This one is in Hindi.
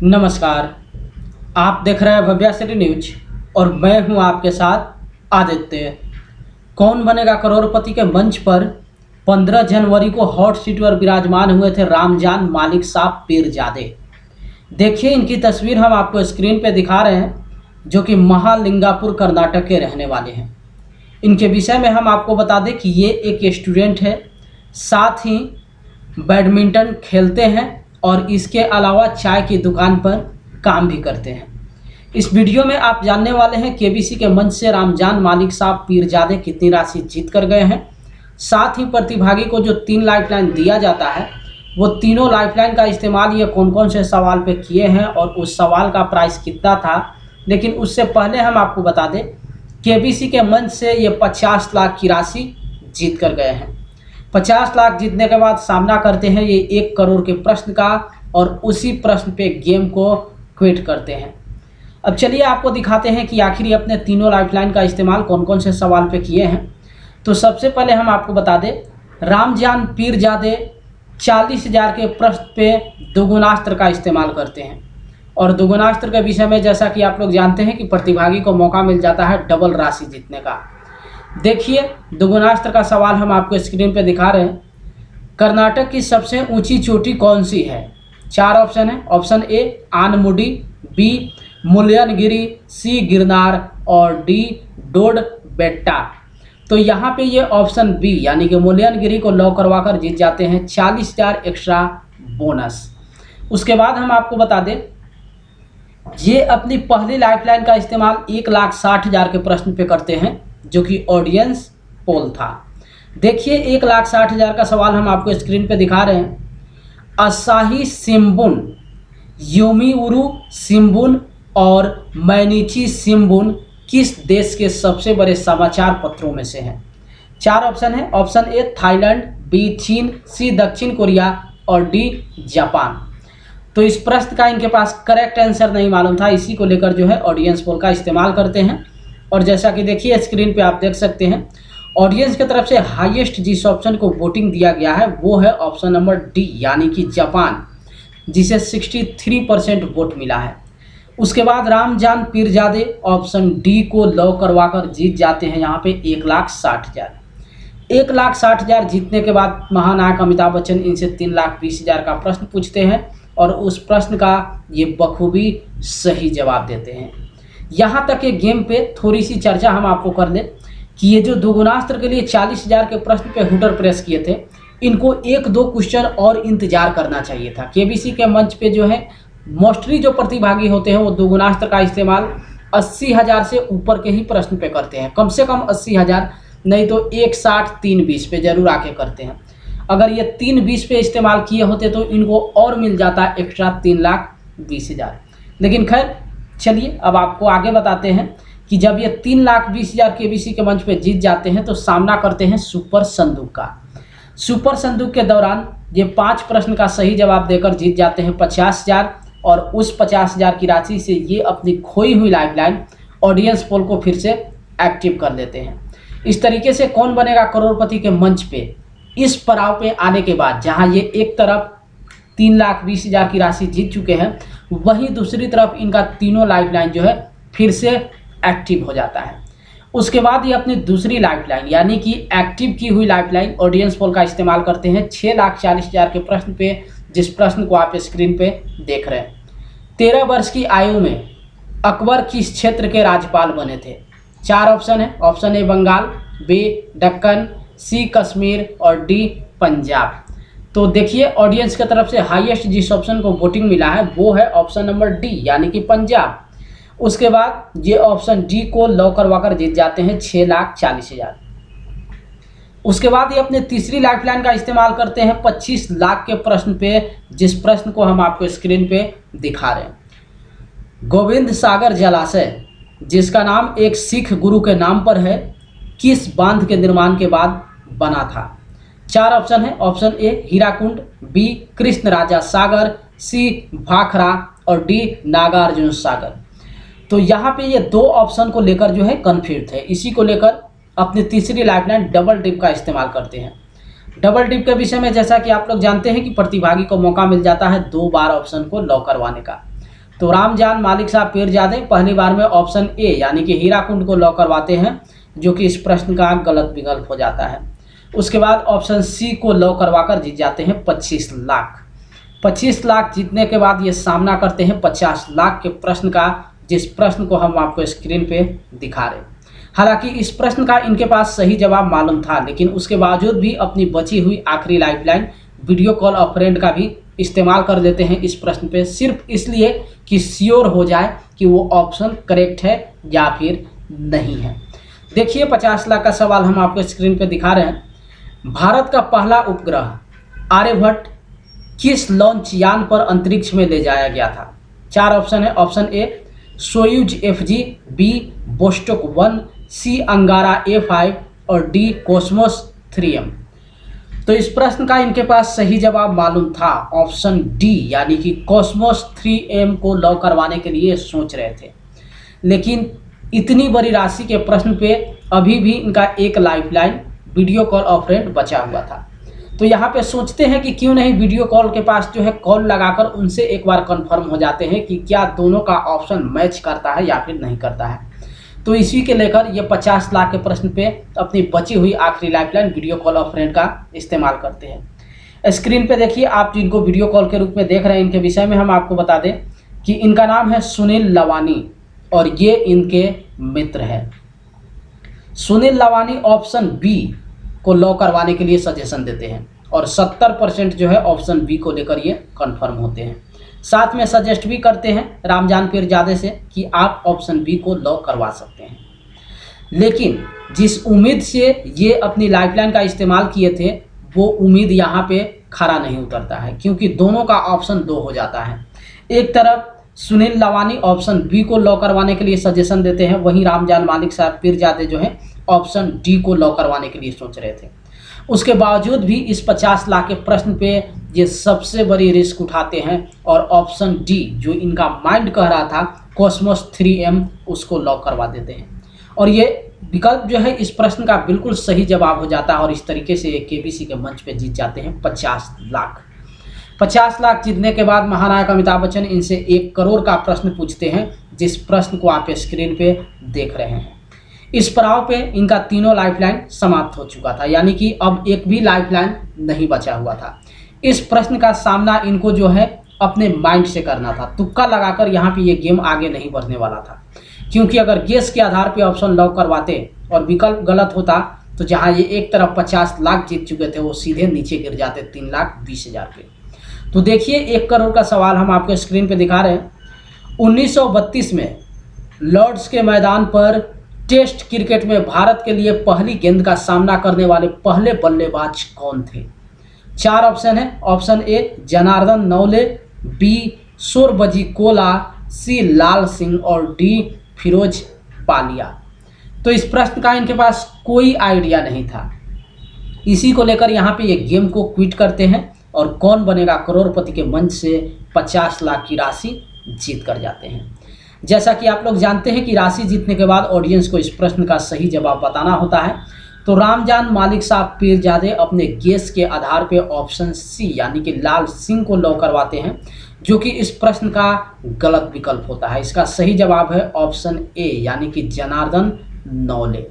नमस्कार। आप देख रहे हैं भव्या सिटी न्यूज और मैं हूं आपके साथ आदित्य। कौन बनेगा करोड़पति के मंच पर 15 जनवरी को हॉट सीट पर विराजमान हुए थे रामजान मालिक साहब पीरजादे। देखिए, इनकी तस्वीर हम आपको स्क्रीन पे दिखा रहे हैं, जो कि महालिंगापुर कर्नाटक के रहने वाले हैं। इनके विषय में हम आपको बता दें कि ये एक स्टूडेंट है, साथ ही बैडमिंटन खेलते हैं और इसके अलावा चाय की दुकान पर काम भी करते हैं। इस वीडियो में आप जानने वाले हैं केबीसी के मंच से रामजान मालिक साहब पीरजादे कितनी राशि जीत कर गए हैं। साथ ही प्रतिभागी को जो 3 लाइफलाइन दिया जाता है, वो तीनों लाइफलाइन का इस्तेमाल ये कौन कौन से सवाल पे किए हैं और उस सवाल का प्राइस कितना था। लेकिन उससे पहले हम आपको बता दें, केबीसी के मंच से ये 50 लाख की राशि जीत कर गए हैं। 50 लाख जीतने के बाद सामना करते हैं ये 1 करोड़ के प्रश्न का और उसी प्रश्न पे गेम को क्विट करते हैं। अब चलिए आपको दिखाते हैं कि आखिर ये अपने तीनों लाइफलाइन का इस्तेमाल कौन कौन से सवाल पे किए हैं। तो सबसे पहले हम आपको बता दें, रामजान पीरजादे 40,000 के प्रश्न पे दोगुनास्त्र का इस्तेमाल करते हैं। और दोगुनास्त्र के विषय में जैसा कि आप लोग जानते हैं कि प्रतिभागी को मौका मिल जाता है डबल राशि जीतने का। देखिए, दोगुनास्त्र का सवाल हम आपको स्क्रीन पे दिखा रहे हैं। कर्नाटक की सबसे ऊंची चोटी कौन सी है? 4 ऑप्शन है। ऑप्शन ए आनमुडी, बी मुल्यनगिरी, सी गिरनार और डी डोडबेट्टा। तो यहाँ पे ये ऑप्शन बी यानी कि मुल्यनगिरी को लॉक करवा कर जीत जाते हैं 40,000 एक्स्ट्रा बोनस। उसके बाद हम आपको बता दें, ये अपनी पहली लाइफलाइन का इस्तेमाल 1,60,000 के प्रश्न पे करते हैं, जो कि ऑडियंस पोल था। देखिए, 1,60,000 का सवाल हम आपको स्क्रीन पे दिखा रहे हैं। असाही सिम्बुन, योमिउरु सिम्बुन और मैनिची सिम्बुन किस देश के सबसे बड़े समाचार पत्रों में से हैं? 4 ऑप्शन है। ऑप्शन ए थाईलैंड, बी चीन, सी दक्षिण कोरिया और डी जापान। तो इस प्रश्न का इनके पास करेक्ट आंसर नहीं मालूम था, इसी को लेकर जो है ऑडियंस पोल का इस्तेमाल करते हैं। और जैसा कि देखिए स्क्रीन पे आप देख सकते हैं, ऑडियंस की तरफ से हाईएस्ट जिस ऑप्शन को वोटिंग दिया गया है वो है ऑप्शन नंबर डी यानी कि जापान, जिसे 63% वोट मिला है। उसके बाद रामजान पीरजादे ऑप्शन डी को लॉक करवा कर जीत जाते हैं यहाँ पे 1,60,000। 1,60,000 जीतने के बाद महानायक अमिताभ बच्चन इनसे 3,20,000 का प्रश्न पूछते हैं और उस प्रश्न का ये बखूबी सही जवाब देते हैं। यहाँ तक के गेम पे थोड़ी सी चर्चा हम आपको कर लें कि ये जो दोगुनास्त्र के लिए 40,000 के प्रश्न पे हुटर प्रेस किए थे, इनको 1-2 क्वेश्चन और इंतजार करना चाहिए था। केबीसी के मंच पे जो है मोस्टली जो प्रतिभागी होते हैं वो दोगुनास्त्र का इस्तेमाल 80,000 से ऊपर के ही प्रश्न पे करते हैं। कम से कम 80,000, नहीं तो 1,60,320 पे जरूर आके करते हैं। अगर ये 320 पे इस्तेमाल किए होते तो इनको और मिल जाता एक्स्ट्रा 3,20,000। लेकिन खैर चलिए, अब आपको आगे बताते हैं कि जब ये 3,20,000 केबीसी के मंच पे जीत जाते हैं तो सामना करते हैं सुपर संदूक का। सुपर संदूक के दौरान ये 5 प्रश्न का सही जवाब देकर जीत जाते हैं 50,000 और उस 50,000 की राशि से ये अपनी खोई हुई लाइफलाइन ऑडियंस पोल को फिर से एक्टिव कर देते हैं। इस तरीके से कौन बनेगा करोड़पति के मंच पे इस पड़ाव पे आने के बाद, जहां ये एक तरफ 3,20,000 की राशि जीत चुके हैं, वहीं दूसरी तरफ इनका तीनों लाइफलाइन जो है फिर से एक्टिव हो जाता है। उसके बाद ये अपनी दूसरी लाइफलाइन यानी कि एक्टिव की हुई लाइफलाइन ऑडियंस पोल का इस्तेमाल करते हैं 6,40,000 के प्रश्न पे, जिस प्रश्न को आप स्क्रीन पे देख रहे हैं। 13 वर्ष की आयु में अकबर किस क्षेत्र के राज्यपाल बने थे? 4 ऑप्शन है। Option A Bengal, B Deccan, C Kashmir और डी पंजाब। तो देखिए, ऑडियंस की तरफ से हाईएस्ट जिस ऑप्शन को वोटिंग मिला है वो है ऑप्शन नंबर डी यानी कि पंजाब। उसके बाद ये ऑप्शन डी को लॉक करवा कर जीत जाते हैं 6,40,000। उसके बाद ये अपने तीसरी लाइफलाइन का इस्तेमाल करते हैं 25 लाख के प्रश्न पे, जिस प्रश्न को हम आपको स्क्रीन पे दिखा रहे हैं। गोविंद सागर जलाशय, जिसका नाम एक सिख गुरु के नाम पर है, किस बांध के निर्माण के बाद बना था? 4 ऑप्शन है। Option A Hirakud, B Krishna Raja Sagar, C Bhakra और डी नागार्जुन सागर। तो यहाँ पे ये 2 ऑप्शन को लेकर जो है कन्फ्यूज है, इसी को लेकर अपनी तीसरी लाइफलाइन डबल डिप का इस्तेमाल करते हैं। डबल डिप के विषय में जैसा कि आप लोग जानते हैं कि प्रतिभागी को मौका मिल जाता है 2 बार ऑप्शन को लॉक करवाने का। तो रामजान मालिक साहब पीरजादे पहली बार में ऑप्शन ए यानी कि हीराकुंड को लॉक करवाते हैं, जो कि इस प्रश्न का गलत विकल्प हो जाता है। उसके बाद ऑप्शन सी को लॉक करवाकर जीत जाते हैं 25 लाख। 25 लाख जीतने के बाद ये सामना करते हैं 50 लाख के प्रश्न का, जिस प्रश्न को हम आपको स्क्रीन पे दिखा रहे हैं। हालांकि इस प्रश्न का इनके पास सही जवाब मालूम था, लेकिन उसके बावजूद भी अपनी बची हुई आखिरी lifeline video call of friend का भी इस्तेमाल कर लेते हैं इस प्रश्न पे, सिर्फ इसलिए कि श्योर हो जाए कि वो ऑप्शन करेक्ट है या फिर नहीं है। देखिए 50 लाख का सवाल हम आपको स्क्रीन पे दिखा रहे हैं। भारत का पहला उपग्रह आर्यभट्ट किस लॉन्च यान पर अंतरिक्ष में ले जाया गया था? 4 ऑप्शन है। Option A Soyuz FG, B Vostok 1, C Angara A5 और डी कोस्मोस 3M। तो इस प्रश्न का इनके पास सही जवाब मालूम था, ऑप्शन डी यानी कि कॉस्मोस 3M को लॉक करवाने के लिए सोच रहे थे। लेकिन इतनी बड़ी राशि के प्रश्न पे अभी भी इनका एक lifeline video call of friend बचा हुआ था। तो यहाँ पे सोचते हैं कि क्यों नहीं वीडियो कॉल के पास जो है कॉल लगाकर उनसे एक बार कंफर्म हो जाते हैं कि क्या दोनों का ऑप्शन मैच करता है या फिर नहीं करता है। तो इसी के लेकर ये 50 लाख के प्रश्न पे अपनी बची हुई आखिरी lifeline video call of friend का इस्तेमाल करते हैं। स्क्रीन पे देखिए, आप जिनको वीडियो कॉल के रूप में देख रहे हैं, इनके विषय में हम आपको बता दें कि इनका नाम है सुनील लवानी और ये इनके मित्र हैं। सुनील लवानी ऑप्शन बी को लॉक करवाने के लिए सजेशन देते हैं और 70% जो है ऑप्शन बी को लेकर ये कंफर्म होते हैं। साथ में सजेस्ट भी करते हैं रामजान पीरजादे से कि आप ऑप्शन बी को लॉक करवा सकते हैं। लेकिन जिस उम्मीद से ये अपनी लाइफलाइन का इस्तेमाल किए थे, वो उम्मीद यहाँ पे खरा नहीं उतरता है, क्योंकि दोनों का ऑप्शन 2 हो जाता है। एक तरफ सुनील लवानी ऑप्शन बी को लॉक करवाने के लिए सजेशन देते हैं, वहीं रामजान मालिक साहब पीरजादे जो है ऑप्शन डी को लॉक करवाने के लिए सोच रहे थे। उसके बावजूद भी इस 50 लाख के प्रश्न पे ये सबसे बड़ी रिस्क उठाते हैं और ऑप्शन डी जो इनका माइंड कह रहा था कॉस्मोस 3M उसको लॉक करवा देते हैं। और ये विकल्प जो है इस प्रश्न का बिल्कुल सही जवाब हो जाता है और इस तरीके से KBC के मंच पे जीत जाते हैं 50 लाख। 50 लाख जीतने के बाद महानायक अमिताभ बच्चन इनसे 1 करोड़ का प्रश्न पूछते हैं, जिस प्रश्न को आप स्क्रीन पे देख रहे हैं। इस पड़ाव पे इनका तीनों लाइफलाइन समाप्त हो चुका था, यानी कि अब एक भी लाइफलाइन नहीं बचा हुआ था। इस प्रश्न का सामना इनको जो है अपने माइंड से करना था। तुक्का लगाकर यहाँ पे ये गेम आगे नहीं बढ़ने वाला था, क्योंकि अगर गेस के आधार पे ऑप्शन लॉक करवाते और विकल्प गलत होता तो जहाँ ये एक तरफ 50 लाख जीत चुके थे, वो सीधे नीचे गिर जाते 3,20,000 पे। तो देखिए 1 करोड़ का सवाल हम आपको स्क्रीन पे दिखा रहे हैं। 1932 में लॉर्ड्स के मैदान पर टेस्ट क्रिकेट में भारत के लिए पहली गेंद का सामना करने वाले पहले बल्लेबाज कौन थे? 4 ऑप्शन है। Option A Janardan Navale, B Sorabji Kola, C Lal Singh और डी फिरोज पालिया। तो इस प्रश्न का इनके पास कोई आइडिया नहीं था। इसी को लेकर यहाँ पे ये गेम को क्विट करते हैं और कौन बनेगा करोड़पति के मंच से 50 लाख की राशि जीत कर जाते हैं। जैसा कि आप लोग जानते हैं कि राशि जीतने के बाद ऑडियंस को इस प्रश्न का सही जवाब बताना होता है। तो रामजान मालिक साहब पीरजादे अपने गेस के आधार पे ऑप्शन सी यानी कि लाल सिंह को लॉक करवाते हैं, जो कि इस प्रश्न का गलत विकल्प होता है। इसका सही जवाब है ऑप्शन ए यानी कि जनार्दन नवले।